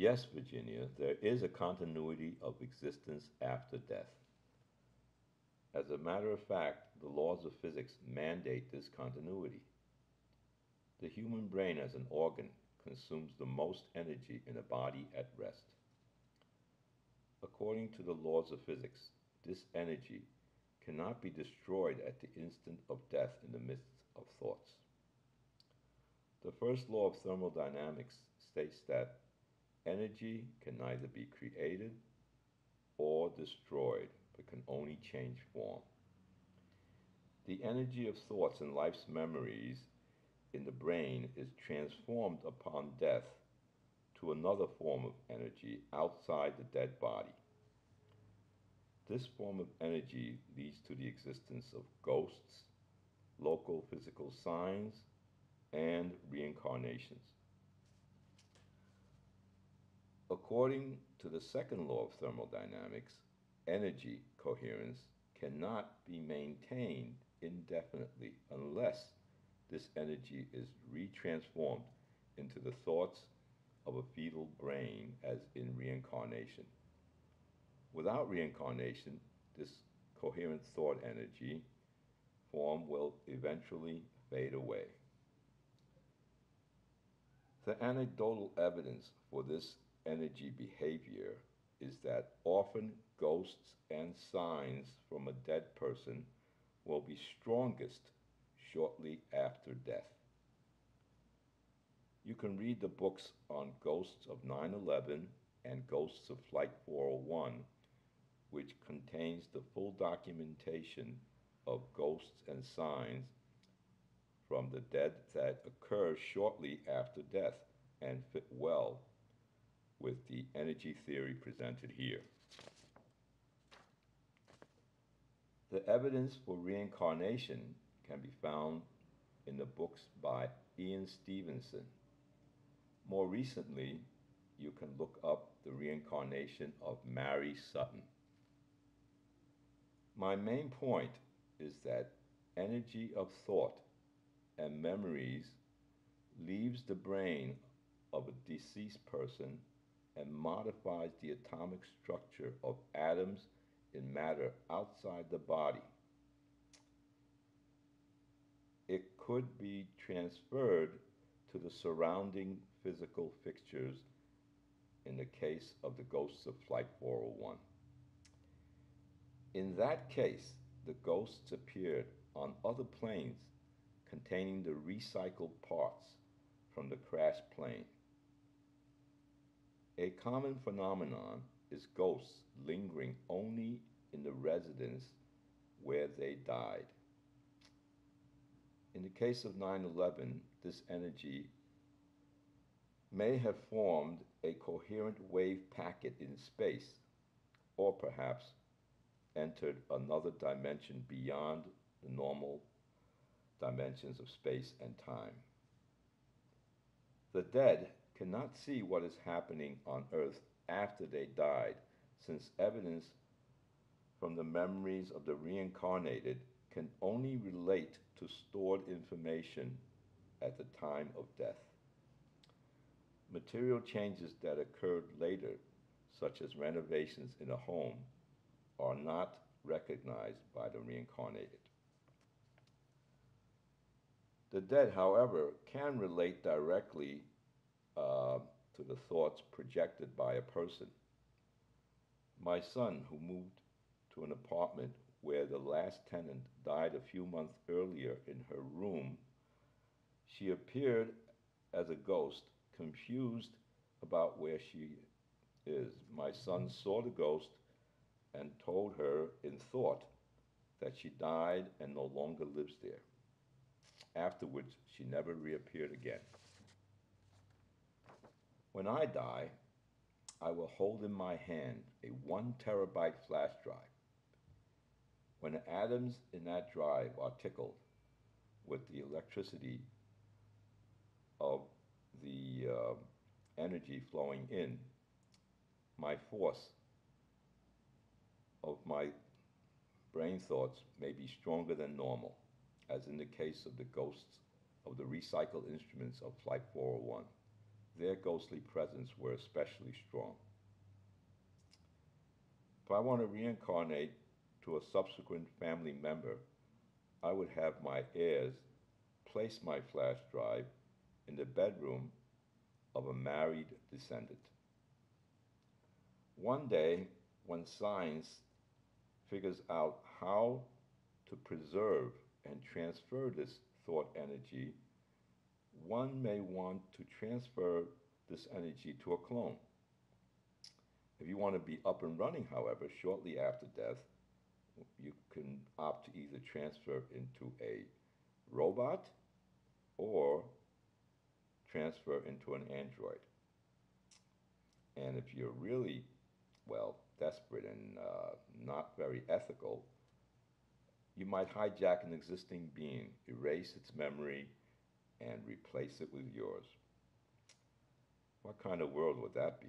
Yes, Virginia, there is a continuity of existence after death. As a matter of fact, the laws of physics mandate this continuity. The human brain as an organ consumes the most energy in a body at rest. According to the laws of physics, this energy cannot be destroyed at the instant of death in the midst of thoughts. The first law of thermodynamics states that energy can neither be created or destroyed, but can only change form. The energy of thoughts and life's memories in the brain is transformed upon death to another form of energy outside the dead body. This form of energy leads to the existence of ghosts, local physical signs, and reincarnations. According to the second law of thermodynamics, energy coherence cannot be maintained indefinitely unless this energy is retransformed into the thoughts of a fetal brain, as in reincarnation. Without reincarnation, this coherent thought energy form will eventually fade away. The anecdotal evidence for this energy behavior is that often ghosts and signs from a dead person will be strongest shortly after death. You can read the books on ghosts of 9/11 and ghosts of Flight 401, which contains the full documentation of ghosts and signs from the dead that occur shortly after death and fit well with the energy theory presented here. The evidence for reincarnation can be found in the books by Ian Stevenson. More recently, you can look up the reincarnation of Mary Sutton. My main point is that energy of thought and memories leaves the brain of a deceased person and modifies the atomic structure of atoms in matter outside the body. It could be transferred to the surrounding physical fixtures in the case of the ghosts of Flight 401. In that case, the ghosts appeared on other planes containing the recycled parts from the crashed plane. A common phenomenon is ghosts lingering only in the residence where they died. In the case of 9/11, this energy may have formed a coherent wave packet in space, or perhaps entered another dimension beyond the normal dimensions of space and time. The dead cannot see what is happening on Earth after they died, since evidence from the memories of the reincarnated can only relate to stored information at the time of death. Material changes that occurred later, such as renovations in a home, are not recognized by the reincarnated. The dead, however, can relate directly to the thoughts projected by a person. My son, who moved to an apartment where the last tenant died a few months earlier in her room, she appeared as a ghost, confused about where she is. My son saw the ghost and told her in thought that she died and no longer lives there. Afterwards, she never reappeared again. When I die, I will hold in my hand a 1 terabyte flash drive. When the atoms in that drive are tickled with the electricity of the energy flowing in, my force of my brain thoughts may be stronger than normal, as in the case of the ghosts of the recycled instruments of Flight 401. their ghostly presence were especially strong. If I want to reincarnate to a subsequent family member, I would have my heirs place my flash drive in the bedroom of a married descendant. One day, when science figures out how to preserve and transfer this thought energy, one may want to transfer this energy to a clone. If you want to be up and running, however, shortly after death, you can opt to either transfer into a robot or transfer into an android. And if you're really, well, desperate and not very ethical, you might hijack an existing being, erase its memory, and replace it with yours. What kind of world would that be?